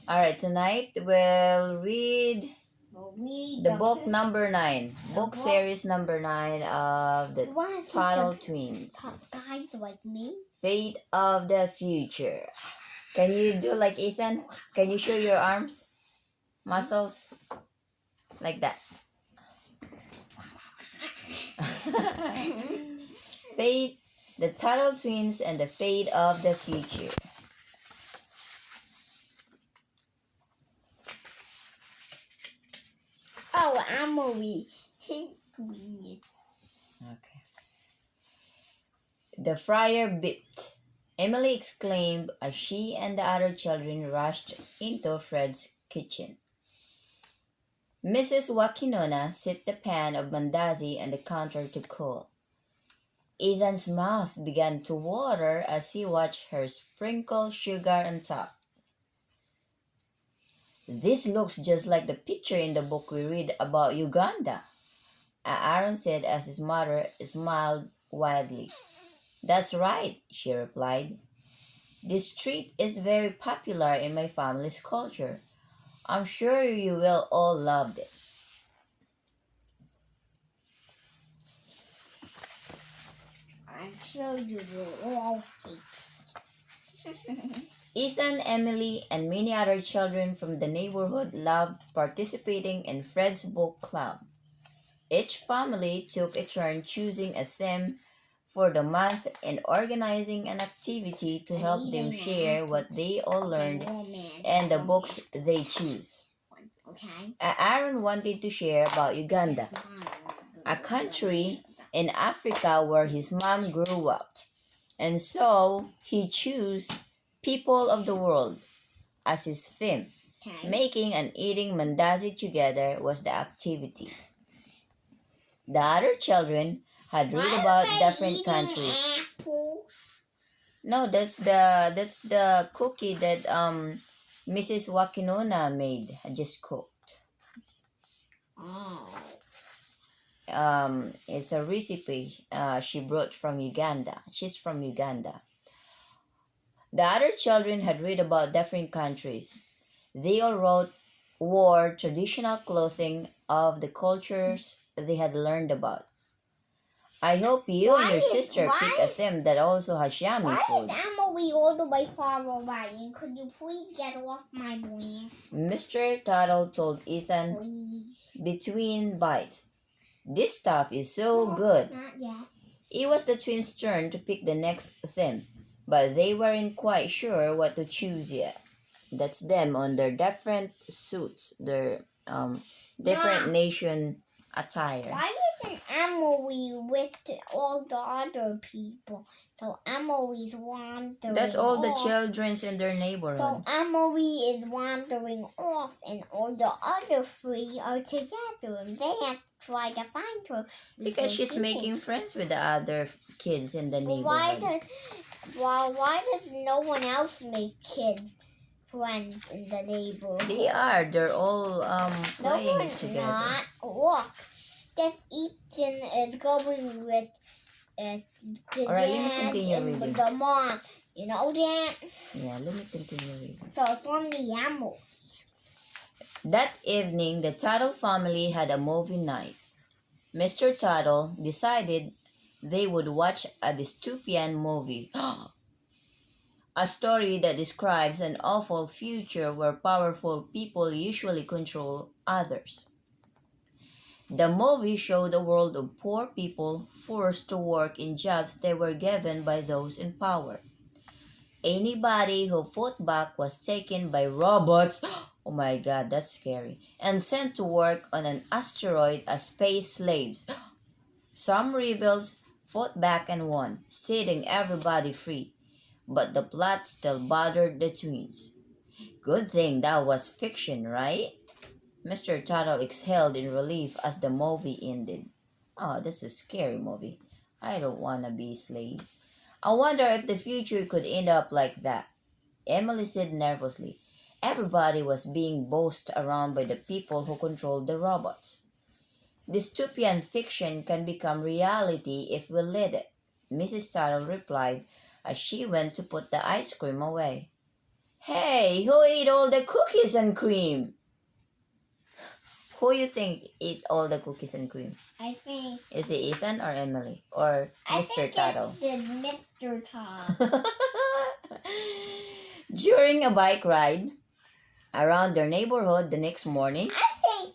Alright, tonight we'll read the book number 9. Book series number 9 of the Tuttle Twins. Guys like me. Fate of the Future. Can you do like Ethan? Can you show your arms? Muscles? Like that. Fate, the Tuttle Twins, and the Fate of the Future. Oh, Emily. Okay. The friar bit, Emily exclaimed as she and the other children rushed into Fred's kitchen. Mrs. Wakinona set the pan of mandazi on the counter to cool. Ethan's mouth began to water as he watched her sprinkle sugar on top. This looks just like the picture in the book we read about Uganda, Aaron said as his mother smiled widely. That's right, she replied. This treat is very popular in my family's culture. I'm sure you will all love it. I'm sure you will all hate it. Ethan, Emily, and many other children from the neighborhood loved participating in Fred's book club. Each family took a turn choosing a theme for the month and organizing an activity to help them share what they all learned and the books they choose. Okay. Aaron wanted to share about Uganda, a country in Africa where his mom grew up, and so he chose People of the World as his theme. Okay. Making and eating mandazi together was the activity. The other children had read about different countries. Apples? No, that's the cookie that Mrs. Wakinona made. I just cooked. Oh. It's a recipe she brought from Uganda. She's from Uganda. The other children had read about different countries. They all wore traditional clothing of the cultures they had learned about. I hope you and your sister pick a theme that also has yummy food. Why is Emily all the way far away? Could you please get off my brain? Mr. Tuttle told Ethan Please. between bites. This stuff is so good. Not yet. It was the twins' turn to pick the next theme, but they weren't quite sure what to choose yet. That's them on their different suits, their different nation attire. Why isn't Emily with all the other people? So Emily's wandering. That's all the off. children in their neighborhood. So Emily is wandering off, and all the other three are together, and they have to try to find her. Because she's making friends with the other kids in the neighborhood. Why does no one else make friends in the neighborhood? They are. They're all playing no, together. Not. Look, this Ethan is going with the Alright, let me dad continue and reading. the mom. You know that? Yeah, let me continue reading. So it's from the animal. That evening, the Tuttle family had a movie night. Mr. Tuttle decided they would watch a dystopian movie. A story that describes an awful future where powerful people usually control others. The movie showed a world of poor people forced to work in jobs they were given by those in power. Anybody who fought back was taken by robots, oh my god, that's scary, and sent to work on an asteroid as space slaves. Some rebels fought back and won, setting everybody free. But the plot still bothered the twins. Good thing that was fiction, right? Mr. Tuttle exhaled in relief as the movie ended. Oh, this is a scary movie. I don't want to be a slave. I wonder if the future could end up like that. Emily said nervously. Everybody was being bossed around by the people who controlled the robots. Dystopian fiction can become reality if we let it, Mrs. Tuttle replied as she went to put the ice cream away. Hey, who ate all the cookies and cream? Who you think ate all the cookies and cream? I think. Is it Ethan or Emily? Or Mr. Tuttle? I think it's Mr. Tuttle. During a bike ride around their neighborhood the next morning, I think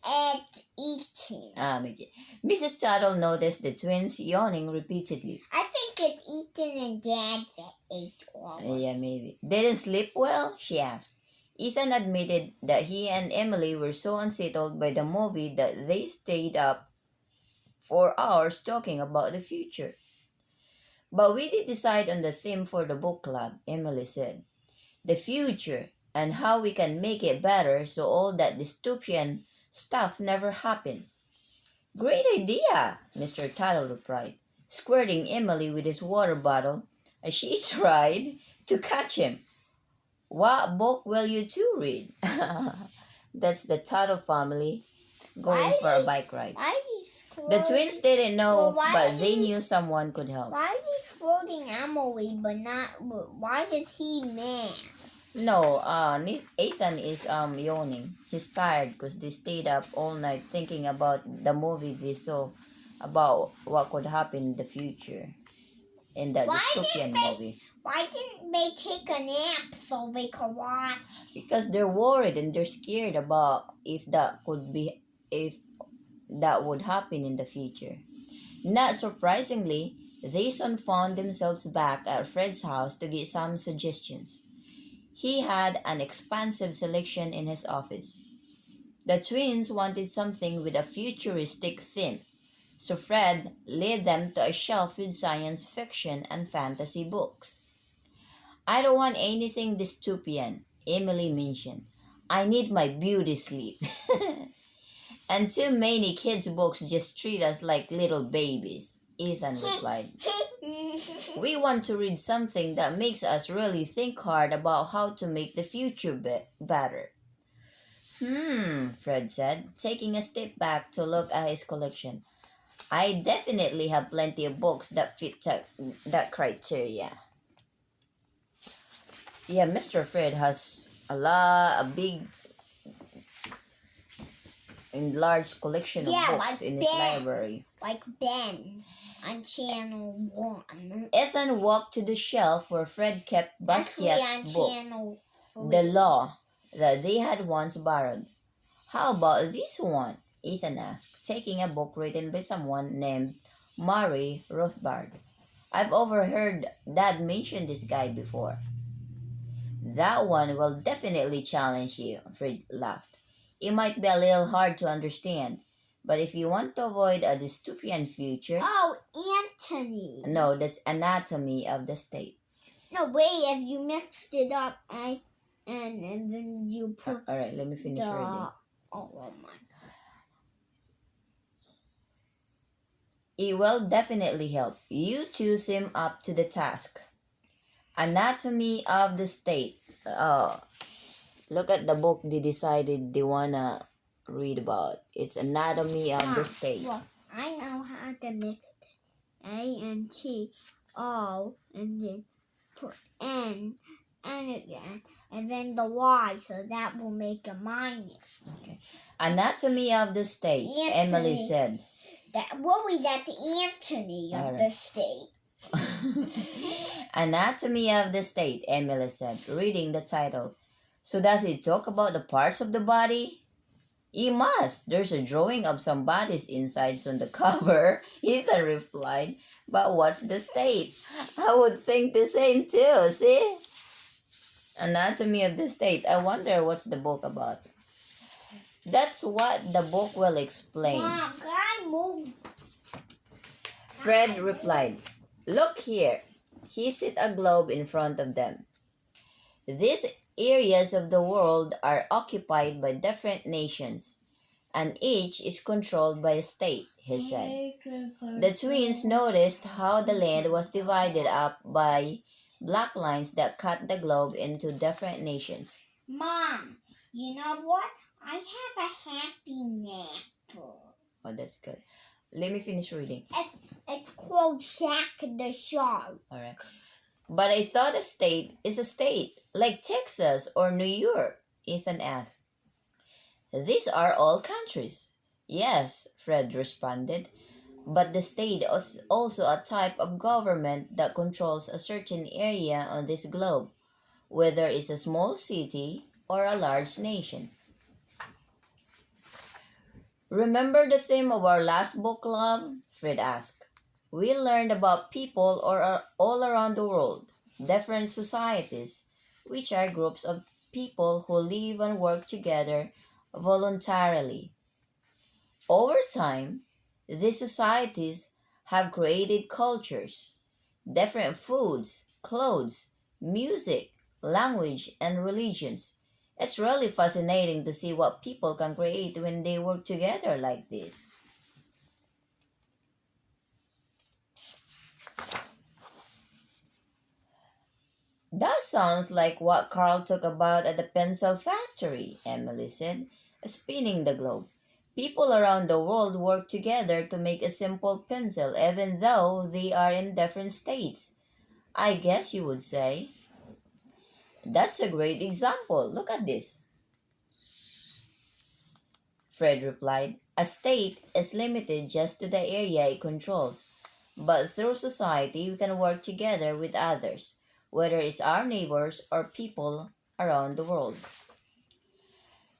it's Ethan. okay. Mrs. Tuttle noticed the twins yawning repeatedly. I think it's Ethan and Dad that ate all of it. Yeah, maybe. Didn't sleep well? She asked. Ethan admitted that he and Emily were so unsettled by the movie that they stayed up for hours talking about the future. But we did decide on the theme for the book club, Emily said. The future and how we can make it better so all that dystopian stuff never happens. Great idea, Mr. Tuttle replied, squirting Emily with his water bottle as she tried to catch him. What book will you two read? That's the Tuttle family going for a bike ride. Why is he The twins didn't know, Well, but they knew someone could help. Why is he scolding Emily, but not? Why is he mad? No, Ethan is yawning. He's tired because they stayed up all night thinking about the movie they saw about what could happen in the future in that dystopian movie. Why didn't they take a nap so they could watch? Because they're worried and they're scared about if that would happen in the future. Not surprisingly, they soon found themselves back at Fred's house to get some suggestions. He had an expansive selection in his office. The twins wanted something with a futuristic theme, so Fred led them to a shelf with science fiction and fantasy books. I don't want anything dystopian, Emily mentioned. I need my beauty sleep. And too many kids' books just treat us like little babies, Ethan replied. We want to read something that makes us really think hard about how to make the future better. Fred said, taking a step back to look at his collection. I definitely have plenty of books that fit that criteria. Yeah, Mr. Fred has a big and large collection of books like in his library. Like Ben on Channel 1. Ethan walked to the shelf where Fred kept Basquiat's book, Channel 3. The Law, that they had once borrowed. How about this one? Ethan asked, taking a book written by someone named Murray Rothbard. I've overheard Dad mention this guy before. That one will definitely challenge you, Fred laughed. It might be a little hard to understand, but if you want to avoid a dystopian future... Oh, Anthony. No, that's Anatomy of the State. No, wait, if you mixed it up, and then you put Alright, let me finish reading. Oh my God. It will definitely help. You two seem up to the task. Anatomy of the State. Look at the book they decided they wanna read about. It's Anatomy of the State. Well, I know how to mix it. A-N-T-O, and then put N, and again, and then the Y, so that will make a minus. Okay. Anatomy of the State, Emily said. That's Anthony of the State. Anatomy of the State, Emily said, reading the title. So does it talk about the parts of the body? It must. There's a drawing of some body's insides on the cover, Ethan replied. But what's the state? I would think the same too, see? Anatomy of the State. I wonder what's the book about. That's what the book will explain. Mom, can I move? Fred replied. Look here. He set a globe in front of them. These areas of the world are occupied by different nations, and each is controlled by a state, he said. The twins noticed how the land was divided up by black lines that cut the globe into different nations. Mom, you know what? I have a happy nap. Oh, that's good. Let me finish reading. It's called Jack the Shark. Alright. But I thought a state is a state, like Texas or New York, Ethan asked. These are all countries. Yes, Fred responded, but the state is also a type of government that controls a certain area on this globe, whether it's a small city or a large nation. Remember the theme of our last book club? Fred asked. We learned about people all around the world, different societies, which are groups of people who live and work together voluntarily. Over time, these societies have created cultures, different foods, clothes, music, language, and religions. It's really fascinating to see what people can create when they work together like this. That sounds like what Carl talked about at the pencil factory, Emily said, spinning the globe. People around the world work together to make a simple pencil, even though they are in different states. I guess you would say. That's a great example. Look at this, Fred replied. A state is limited just to the area it controls, but through society we can work together with others, whether it's our neighbors or people around the world.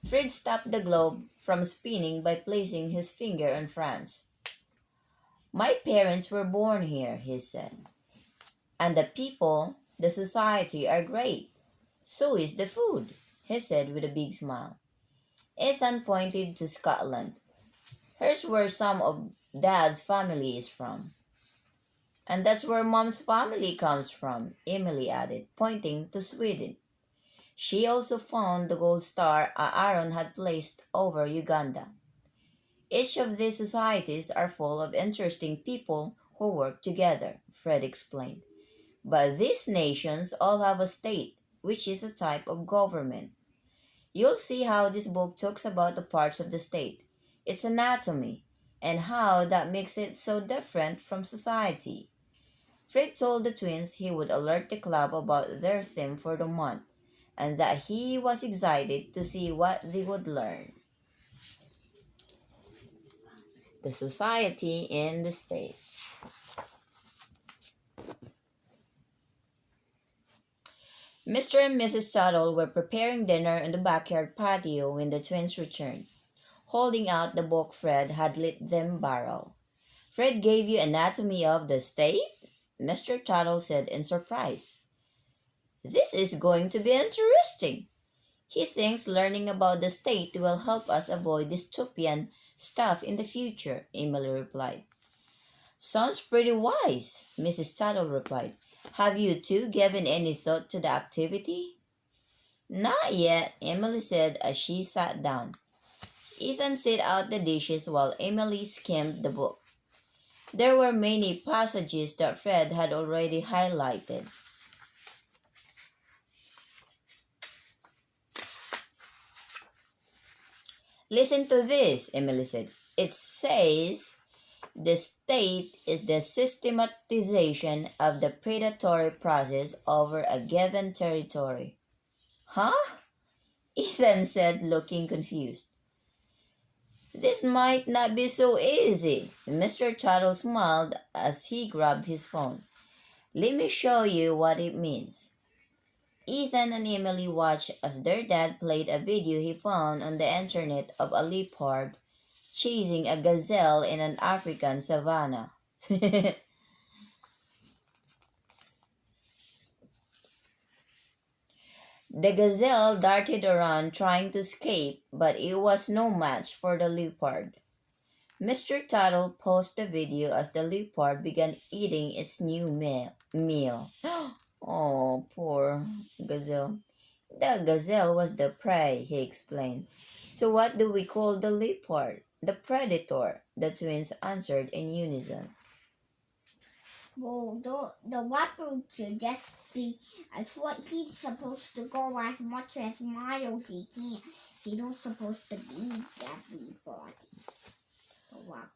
Fred stopped the globe from spinning by placing his finger on France. My parents were born here, he said, and the people, the society are great. So is the food, he said with a big smile. Ethan pointed to Scotland. Here's where some of Dad's family is from. And that's where Mom's family comes from, Emily added, pointing to Sweden. She also found the gold star Aaron had placed over Uganda. Each of these societies are full of interesting people who work together, Fred explained. But these nations all have a state, which is a type of government. You'll see how this book talks about the parts of the state, its anatomy, and how that makes it so different from society. Fred told the twins he would alert the club about their theme for the month, and that he was excited to see what they would learn. The society in the state. Mr. and Mrs. Tuttle were preparing dinner in the backyard patio when the twins returned, holding out the book Fred had let them borrow. Fred gave you Anatomy of the State? Mr. Tuttle said in surprise. This is going to be interesting. He thinks learning about the state will help us avoid dystopian stuff in the future, Emily replied. Sounds pretty wise, Mrs. Tuttle replied. Have you two given any thought to the activity? Not yet, Emily said as she sat down. Ethan set out the dishes while Emily skimmed the book. There were many passages that Fred had already highlighted. Listen to this, Emily said. It says, the state is the systematization of the predatory process over a given territory. Huh? Ethan said, looking confused. This might not be so easy. Mr. Tuttle smiled as he grabbed his phone. Let me show you what it means. Ethan and Emily watched as their dad played a video he found on the internet of a leopard chasing a gazelle in an African savanna. The gazelle darted around trying to escape, but it was no match for the leopard. Mr. Tuttle paused the video as the leopard began eating its new meal. Oh, poor gazelle. The gazelle was the prey, he explained. So what do we call the leopard? The predator, the twins answered in unison. Well, the leopard should just be as what he's supposed to go as much as miles he can. He's not supposed to beat everybody. The leopard.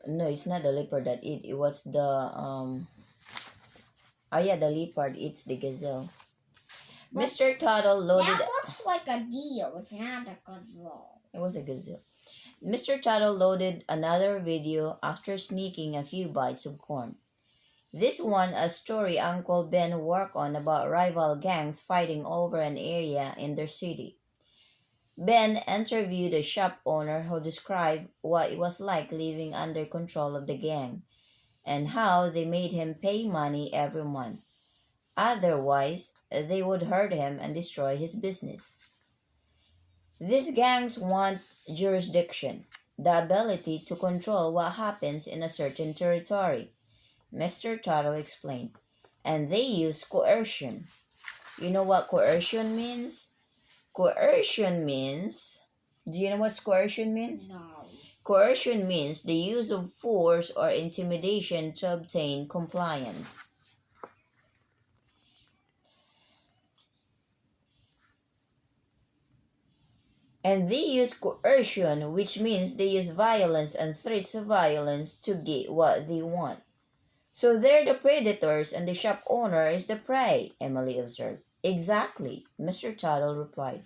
No, it's not the leopard that eat. It was the Oh yeah, the leopard eats the gazelle. But Mr. Tuttle loaded... That looks like a deer. It's not a gazelle. It was a gazelle. Mr. Tuttle loaded another video after sneaking a few bites of corn. This one a story Uncle Ben worked on about rival gangs fighting over an area in their city. Ben interviewed a shop owner who described what it was like living under control of the gang and how they made him pay money every month. Otherwise, they would hurt him and destroy his business. These gangs want jurisdiction, the ability to control what happens in a certain territory, Mr. Tuttle explained, and they use coercion. You know what coercion means? Coercion means... Do you know what coercion means? No. Coercion means the use of force or intimidation to obtain compliance. And they use coercion, which means they use violence and threats of violence to get what they want. So they're the predators and the shop owner is the prey, Emily observed. Exactly, Mr. Tuttle replied.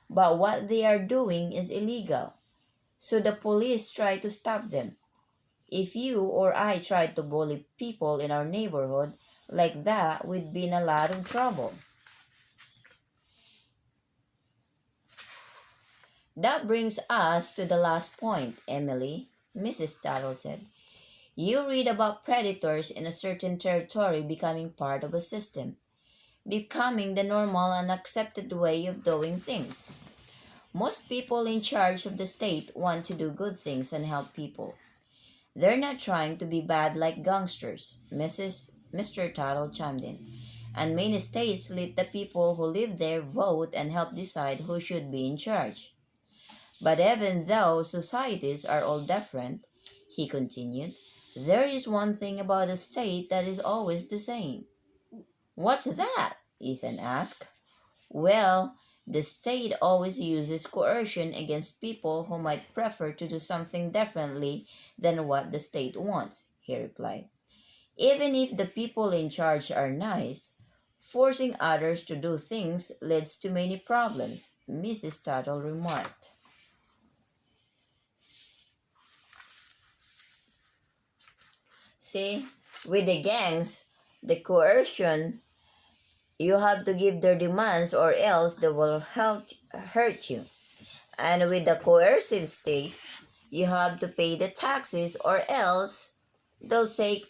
But what they are doing is illegal. So the police try to stop them. If you or I tried to bully people in our neighborhood like that, we'd be in a lot of trouble. That brings us to the last point, Emily, Mrs. Tuttle said. You read about predators in a certain territory becoming part of a system, becoming the normal and accepted way of doing things. Most people in charge of the state want to do good things and help people. They're not trying to be bad like gangsters, Mr. Tuttle chimed in. And many states let the people who live there vote and help decide who should be in charge. But even though societies are all different, he continued, there is one thing about a state that is always the same. What's that? Ethan asked. Well, the state always uses coercion against people who might prefer to do something differently than what the state wants, he replied. Even if the people in charge are nice, forcing others to do things leads to many problems, Mrs. Tuttle remarked. See, with the gangs, the coercion, you have to give their demands or else they will hurt you. And with the coercive state, you have to pay the taxes or else they'll take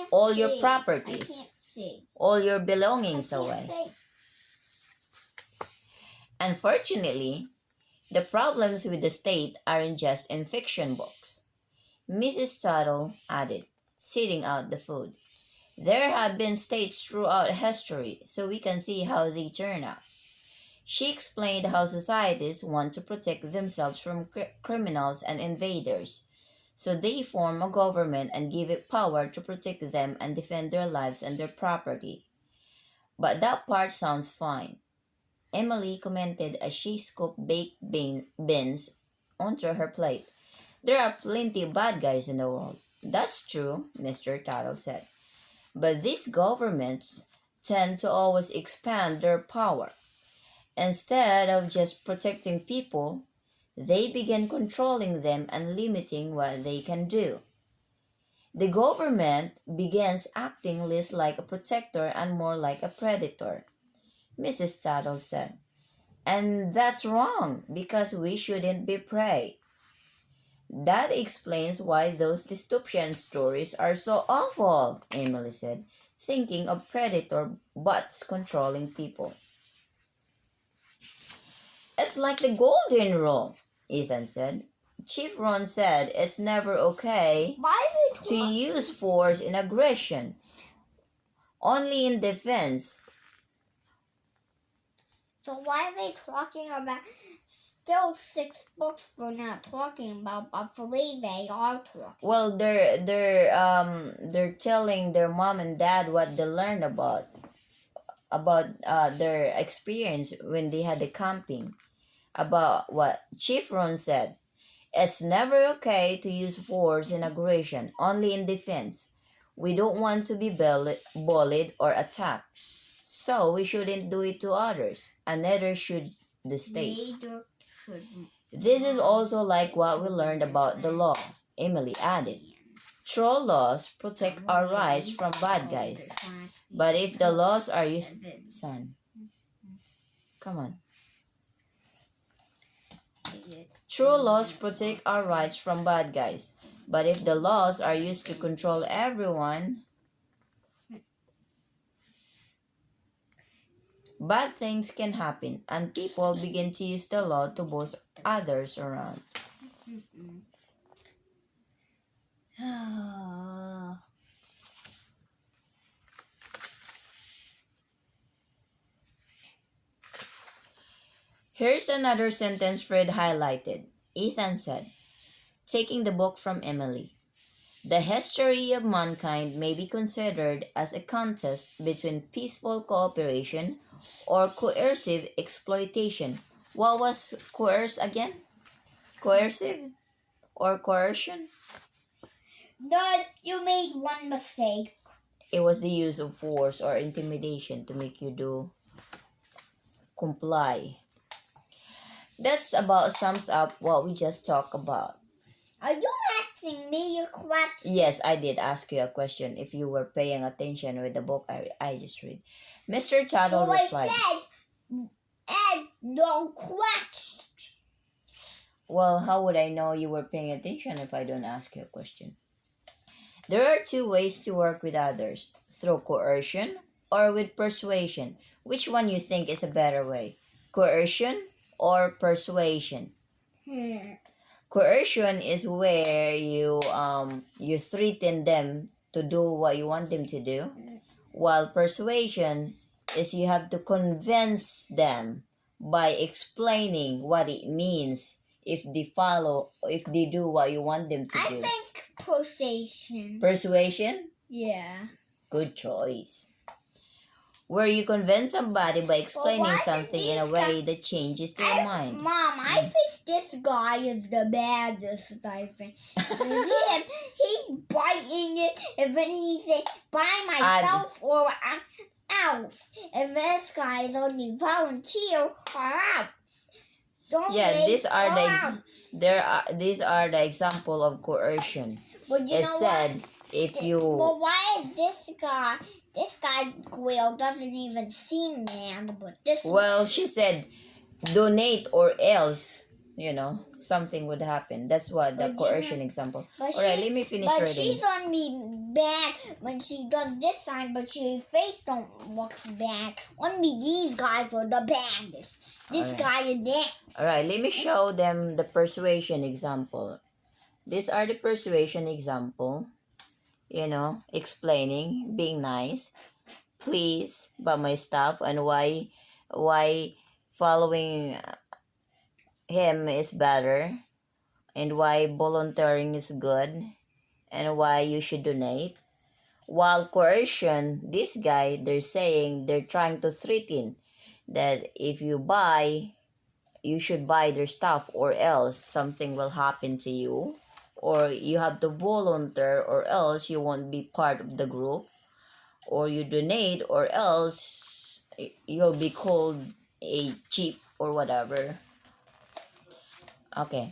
all your properties, all your belongings away. Unfortunately, the problems with the state aren't just in fiction books, Mrs. Tuttle added, sitting out the food. There have been states throughout history, so we can see how they turn out. She explained how societies want to protect themselves from criminals and invaders, so they form a government and give it power to protect them and defend their lives and their property. But that part sounds fine, Emily commented as she scooped baked beans onto her plate. There are plenty of bad guys in the world. That's true, Mr. Tuttle said. But these governments tend to always expand their power. Instead of just protecting people, they begin controlling them and limiting what they can do. The government begins acting less like a protector and more like a predator, Mrs. Tuttle said. And that's wrong because we shouldn't be prey. That explains why those dystopian stories are so awful, Emily said, thinking of predator bots controlling people. It's like the golden rule, Ethan said. Chief Ron said it's never okay to use force in aggression, only in defense. So why are they talking about still 6 books we're not talking about, but 3 they are talking? Well, they're telling their mom and dad what they learned about their experience when they had the camping, about what Chief Ron said. It's never okay to use force in aggression, only in defense. We don't want to be bullied or attacked. So we shouldn't do it to others, and neither should the state. Neither should This is also like what we learned about the law, Emily added. True laws protect our rights from bad guys. But if the laws are used... Son, come on. True laws protect our rights from bad guys. But if the laws are used to control everyone, bad things can happen and people begin to use the law to boss others around. Here's another sentence Fred highlighted. Ethan said, taking the book from Emily, the history of mankind may be considered as a contest between peaceful cooperation or coercive exploitation. What was coerce again? Coercive or coercion? But you made one mistake. It was the use of force or intimidation to make you comply. That's about sums up what we just talked about. Are you asking me a question? Yes, I did ask you a question if you were paying attention with the book I just read. Mr. Tuttle replied. I said, and no question. Well, how would I know you were paying attention if I don't ask you a question? There are two ways to work with others, through coercion or with persuasion. Which one you think is a better way? Coercion or persuasion? Coercion is where you threaten them to do what you want them to do, while persuasion is you have to convince them by explaining what it means if they do what you want them to do. I think persuasion. Persuasion? Yeah. Good choice. Where you convince somebody by explaining something in a way that changes their mind. Mom, I think this guy is the baddest, I think. He's biting it, and then he said, by myself or out. And this guy is only volunteer or out. These are the example of coercion. But you know said what? If you... But why is this guy Quill doesn't even seem mad, but this... Well, she said, donate or else, something would happen. That's what the coercion example. Alright, let me finish reading. But she's only bad when she does this sign, but her face don't look bad. Only these guys are the baddest. This guy is there. Alright, let me show them the persuasion example. These are the persuasion example. Explaining, being nice, please, about my stuff, and why following him is better, and why volunteering is good, and why you should donate. While coercion, this guy, they're trying to threaten that if you buy, you should buy their stuff or else something will happen to you. Or you have to volunteer or else you won't be part of the group. Or you donate or else you'll be called a cheap or whatever. Okay.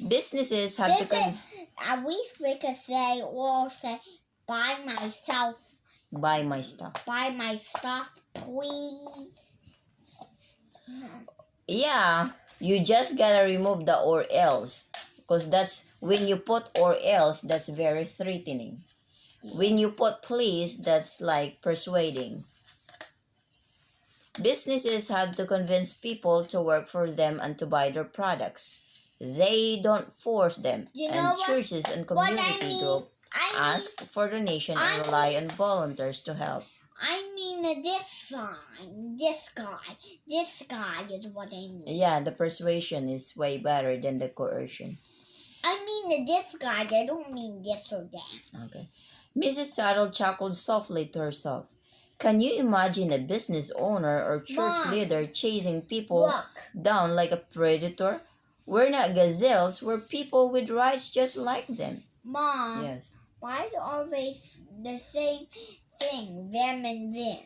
Businesses have at least we could say, buy myself. Buy my stuff. Buy my stuff, please. Yeah, you just gotta remove the or else. Because that's, when you put or else, that's very threatening. When you put please, that's like persuading. Businesses have to convince people to work for them and to buy their products. They don't force them. Churches and community groups ask for donation and rely on volunteers to help. I mean this sign, this guy is what I mean. Yeah, the persuasion is way better than the coercion. I mean this guy, I don't mean this or that. Okay. Mrs. Tuttle chuckled softly to herself. Can you imagine a business owner or church leader chasing people down like a predator? We're not gazelles, we're people with rights just like them. Mom. Yes. Why are they the same thing, them and them?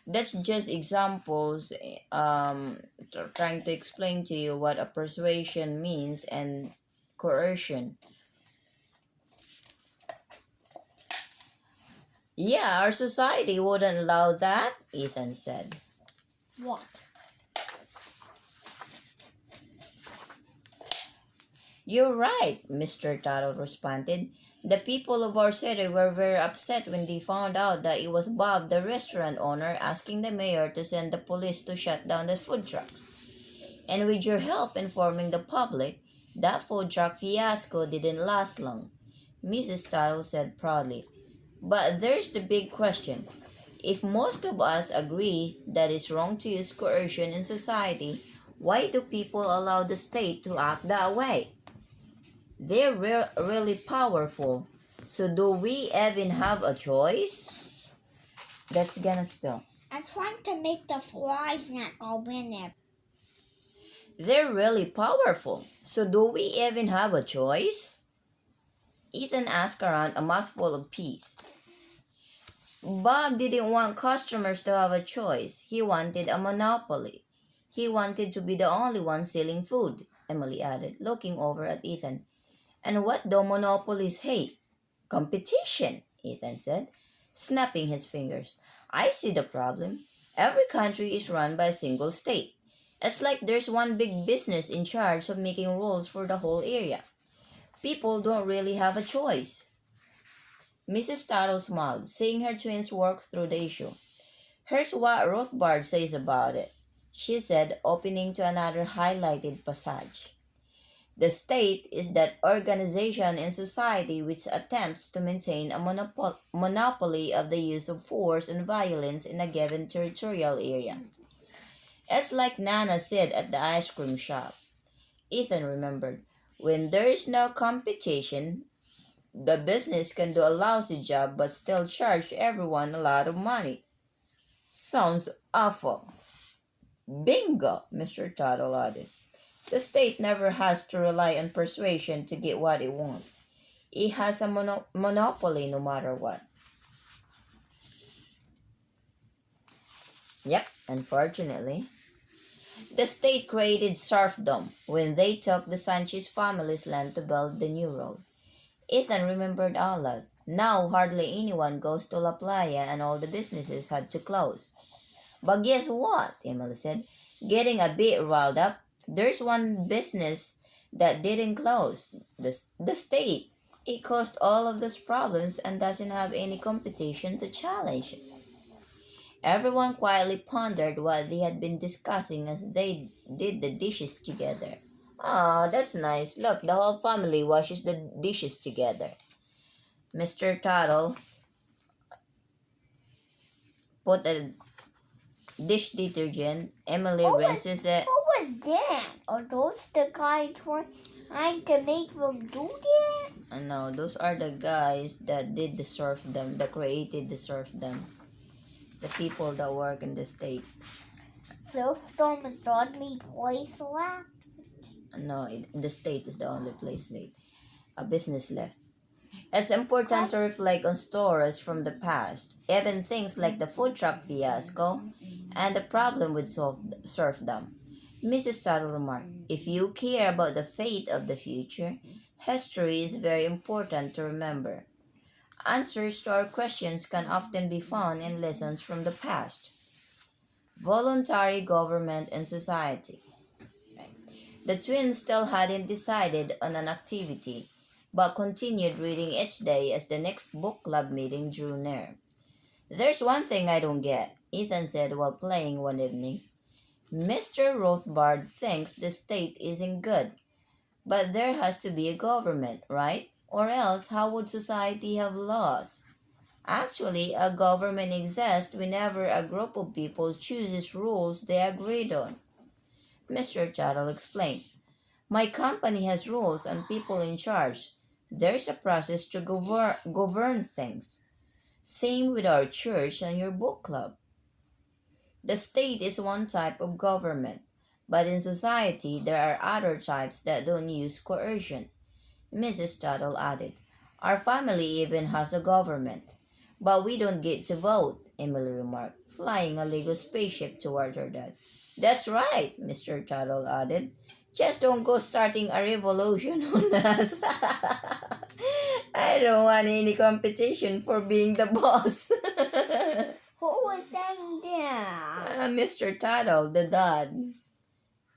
That's just examples trying to explain to you what a persuasion means and coercion. Yeah, our society wouldn't allow that, Ethan said. What? You're right, Mr. Tuttle responded. The people of our city were very upset when they found out that it was Bob, the restaurant owner, asking the mayor to send the police to shut down the food trucks. And with your help informing the public, that food truck fiasco didn't last long, Mrs. Tuttle said proudly. But there's the big question. If most of us agree that it's wrong to use coercion in society, why do people allow the state to act that way? They're really powerful. So do we even have a choice? That's gonna spill. I'm trying to make the flies not go in there. They're really powerful. So do we even have a choice? Ethan asked around a mouthful of peas. Bob didn't want customers to have a choice. He wanted a monopoly. He wanted to be the only one selling food, Emily added, looking over at Ethan. And what do monopolies hate? Competition, Ethan said, snapping his fingers. I see the problem. Every country is run by a single state. It's like there's one big business in charge of making rules for the whole area. People don't really have a choice. Mrs. Tuttle smiled, seeing her twins work through the issue. Here's what Rothbard says about it, she said, opening to another highlighted passage. The state is that organization in society which attempts to maintain a monopoly of the use of force and violence in a given territorial area. It's like Nana said at the ice cream shop. Ethan remembered, when there is no competition, the business can do a lousy job but still charge everyone a lot of money. Sounds awful. Bingo, Mr. Tuttle added. The state never has to rely on persuasion to get what it wants. It has a monopoly no matter what. Yep, unfortunately. The state created serfdom when they took the Sanchez family's land to build the new road. Ethan remembered aloud. Now hardly anyone goes to La Playa and all the businesses had to close. But guess what? Emily said, getting a bit riled up. There's one business that didn't close. The state. It caused all of those problems and doesn't have any competition to challenge it. Everyone quietly pondered what they had been discussing as they did the dishes together. Ah, that's nice. Look, the whole family washes the dishes together. Mr. Tuttle put a dish detergent. Emily rinses it. Who was that? Are those the guys trying to make them do that? No, those are the guys that did the serfdom, that created the serfdom. The people that work in the state. Serfdom is the only place left? No, the state is the only place left. A business left. It's important to reflect on stories from the past, even things like the food truck fiasco and the problem with serfdom. Mrs. Tuttle remarked, if you care about the fate of the future, history is very important to remember. Answers to our questions can often be found in lessons from the past. Voluntary government and society. The twins still hadn't decided on an activity, but continued reading each day as the next book club meeting drew near. There's one thing I don't get, Ethan said while playing one evening. Mr. Rothbard thinks the state isn't good, but there has to be a government, right? Or else how would society have laws? Actually, a government exists whenever a group of people chooses rules they agreed on. Mr. Tuttle explained, my company has rules and people in charge. There's a process to govern things. Same with our church and your book club. The state is one type of government, but in society there are other types that don't use coercion. Mrs. Tuttle added, Our family even has a government. But we don't get to vote, Emily remarked, flying a Lego spaceship toward her dad. That's right, Mr. Tuttle added. Just don't go starting a revolution on us. I don't want any competition for being the boss. Who was saying that? Mr. Tuttle, the dad.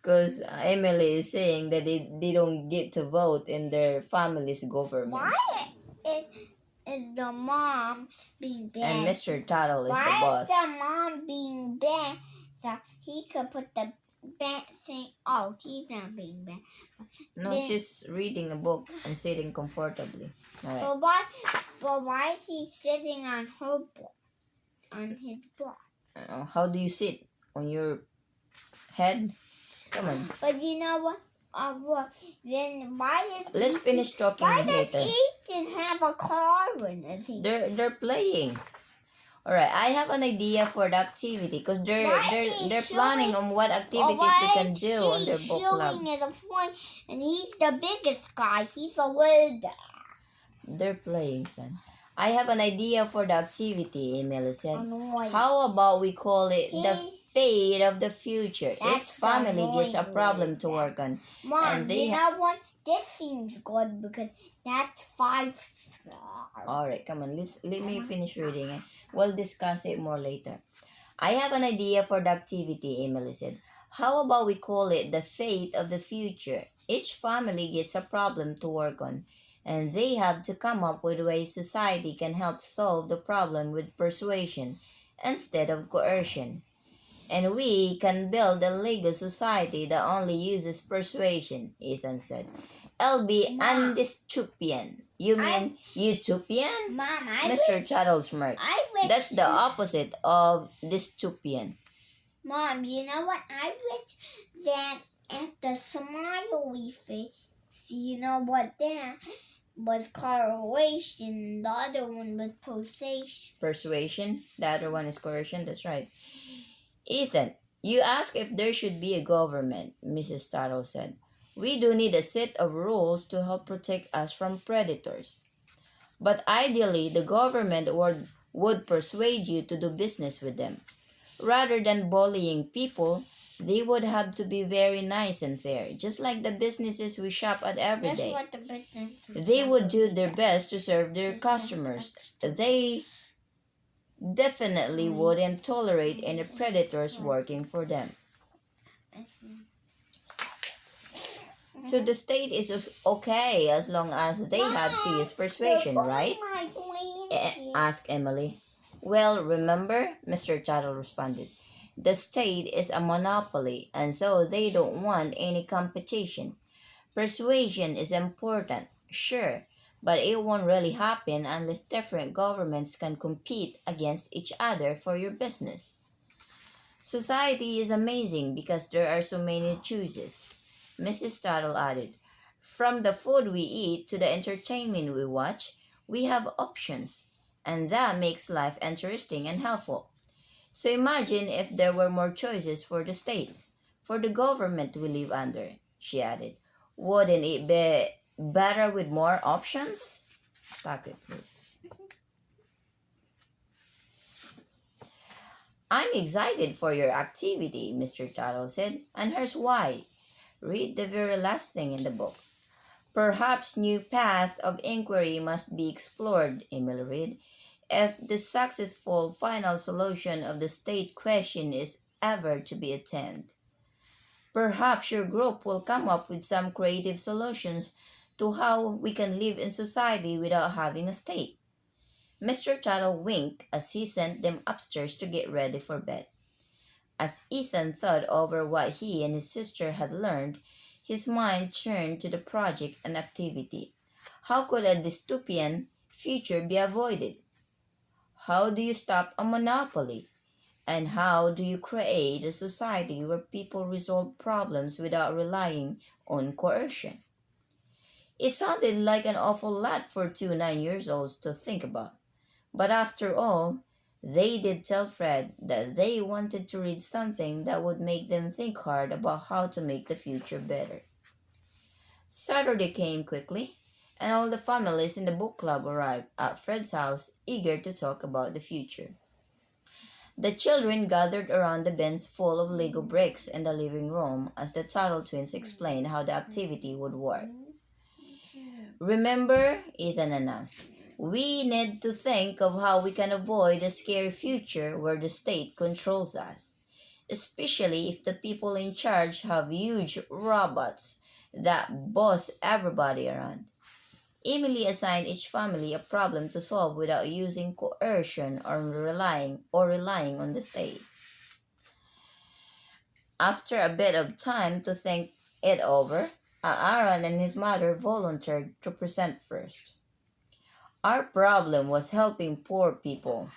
Because Emily is saying that they don't get to vote in their family's government. Why is the mom being bad? And Mr. Tuttle is the Why boss. is the mom being bad? So he could put the bad thing. Oh, he's not being bad. No, Then- she's reading a book and sitting comfortably. Alright. But why is he sitting on her book? On his book? How do you sit? On your head? Come on. But you know what? Then why is Let's finish talking Why does later. Ethan have a car in it? They're playing. Alright, I have an idea for the activity because they're planning on what activities they can do on their book club. At a point, and he's the biggest guy. He's a leader. They're playing, son. I have an idea for the activity, Emily said. Annoying. How about we call it the fate of the future? Each That's family gets a annoying problem word. to work on. Mom, And they you know what? This seems good because that's 5 stars. Alright, come on. Let me finish reading it. We'll discuss it more later. I have an idea for the activity, Emily said. How about we call it the fate of the future? Each family gets a problem to work on, and they have to come up with ways society can help solve the problem with persuasion instead of coercion. And we can build a Lego society that only uses persuasion, Ethan said. It'll be Mom. dystopian. You mean utopian? Mom, Mr. Tuttle smirked. I wish That's the opposite of dystopian. Mom, you know what? I wish that at the smiley face, you know what that was coercion and the other one was persuasion. Persuasion. The other one is coercion. That's right. Ethan, you asked if there should be a government, Mrs. Tuttle said. We do need a set of rules to help protect us from predators. But ideally, the government would persuade you to do business with them. Rather than bullying people, they would have to be very nice and fair, just like the businesses we shop at every That's day. what the business. They would do their best to serve their customers. They definitely wouldn't tolerate any predators working for them. So the state is okay as long as they have to use persuasion, right? Asked Emily. Well, remember, Mr. Tuttle responded. The state is a monopoly, and so they don't want any competition. Persuasion is important, sure, but it won't really happen unless different governments can compete against each other for your business. Society is amazing because there are so many choices, Mrs. Tuttle added. From the food we eat to the entertainment we watch, we have options, and that makes life interesting and helpful. So imagine if there were more choices for the state, for the government we live under, she added. Wouldn't it be better with more options? Stop it, please. I'm excited for your activity, Mr. Tuttle said, and here's why. Read the very last thing in the book. Perhaps new paths of inquiry must be explored, Emily read, if the successful final solution of the state question is ever to be attained. Perhaps your group will come up with some creative solutions to how we can live in society without having a state. Mr. Tuttle winked as he sent them upstairs to get ready for bed. As Ethan thought over what he and his sister had learned, his mind turned to the project and activity. How could a dystopian future be avoided? How do you stop a monopoly? And how do you create a society where people resolve problems without relying on coercion? It sounded like an awful lot for two 9-year-olds to think about. But after all, they did tell Fred that they wanted to read something that would make them think hard about how to make the future better. Saturday came quickly, and all the families in the book club arrived at Fred's house, eager to talk about the future. The children gathered around the bins full of Lego bricks in the living room as the Tuttle Twins explained how the activity would work. "Remember," Ethan announced, "we need to think of how we can avoid a scary future where the state controls us, especially if the people in charge have huge robots that boss everybody around." Emily assigned each family a problem to solve without using coercion or relying on the state. After a bit of time to think it over, Aaron and his mother volunteered to present first. "Our problem was helping poor people,"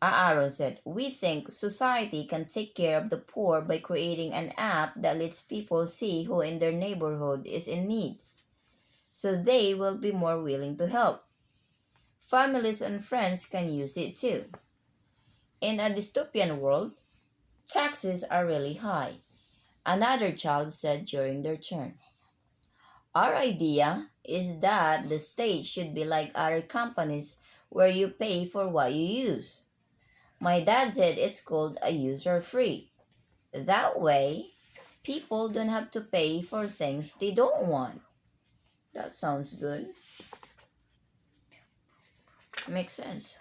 Aaron said. "We think society can take care of the poor by creating an app that lets people see who in their neighborhood is in need, so they will be more willing to help. Families and friends can use it too. In a dystopian world, taxes are really high," another child said during their turn. "Our idea is that the state should be like other companies where you pay for what you use. My dad said it's called a user free. That way, people don't have to pay for things they don't want." That sounds good. Makes sense.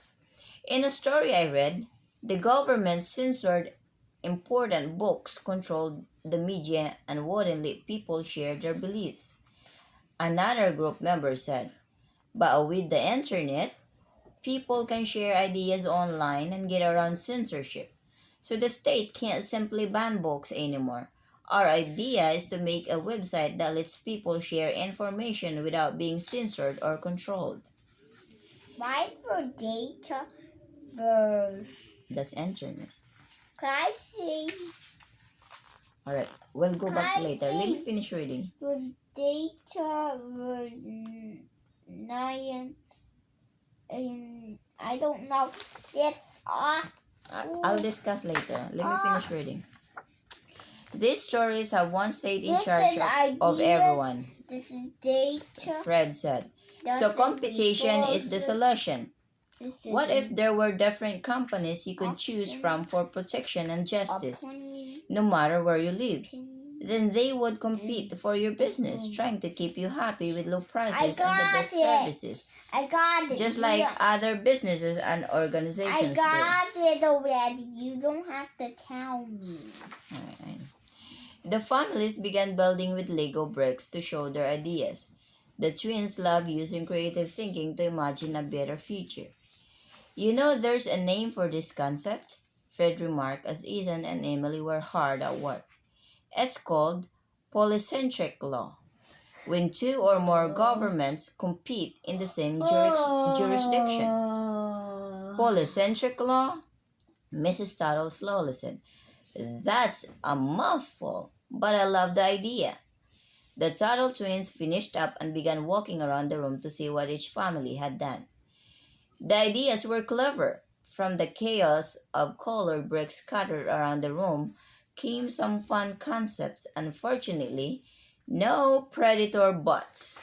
In a story I read, the government censored important books, controlled the media, and wouldn't let people share their beliefs. Another group member said, "But with the internet, people can share ideas online and get around censorship. So the state can't simply ban books anymore. Our idea is to make a website that lets people share information without being censored or controlled." Why for data bird? That's internet. Can I see? Alright, we'll go back Can I later. Let me see? finish reading. For data bird 9 and I don't know. This I'll discuss later. Let me finish reading. "These stories have one state in This charge is of ideas. everyone," This is data. Fred said. "So This competition is the solution. This is What if there were different companies you could choose Option. from for protection and justice, opinion. no matter where you live? Opinion. Then they would compete for your business, trying to keep you happy with low prices and the got best it. services, I got it. just like other businesses and I organizations do." got it already. You don't have to tell me. Alright. The families began building with Lego bricks to show their ideas. The twins love using creative thinking to imagine a better future. "You know, there's a name for this concept," Fred remarked as Ethan and Emily were hard at work. "It's called polycentric law, when two or more governments compete in the same jurisdiction." "Polycentric law?" Mrs. Tuttle slowly said. "That's a mouthful, but I love the idea." The Tuttle twins finished up and began walking around the room to see what each family had done. The ideas were clever. From the chaos of colored bricks scattered around the room came some fun concepts. Unfortunately, no predator bots.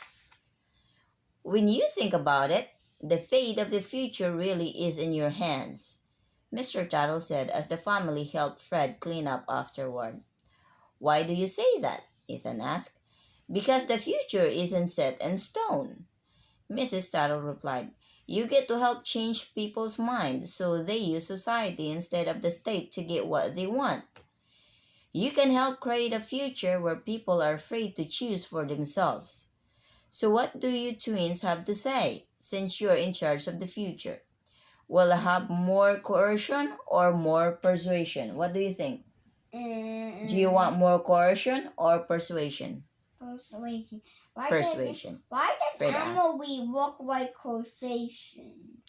"When you think about it, the fate of the future really is in your hands," Mr. Tuttle said as the family helped Fred clean up afterward. "Why do you say that?" Ethan asked. "Because the future isn't set in stone," Mrs. Tuttle replied. "You get to help change people's minds so they use society instead of the state to get what they want. You can help create a future where people are free to choose for themselves. So what do you twins have to say, since you're in charge of the future? Will I have more coercion or more persuasion? What do you think? Do you want more coercion or persuasion?" Persuasion. Persuasion. Why Fred does asked. Emily look like coercion?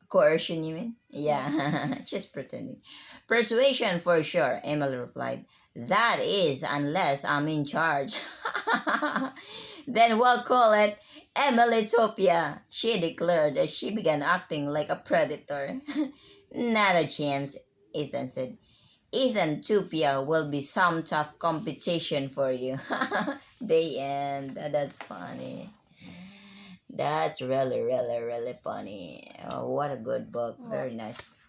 Coercion, you mean? Yeah, just pretending. "Persuasion for sure," Emily replied. "That is, unless I'm in charge." "Then we'll call it Emilytopia," she declared as she began acting like a predator. "Not a chance," Ethan said. "Ethantopia will be some tough competition for you." The end. That's funny. That's really, really, really funny. Oh, what a good book. Very nice.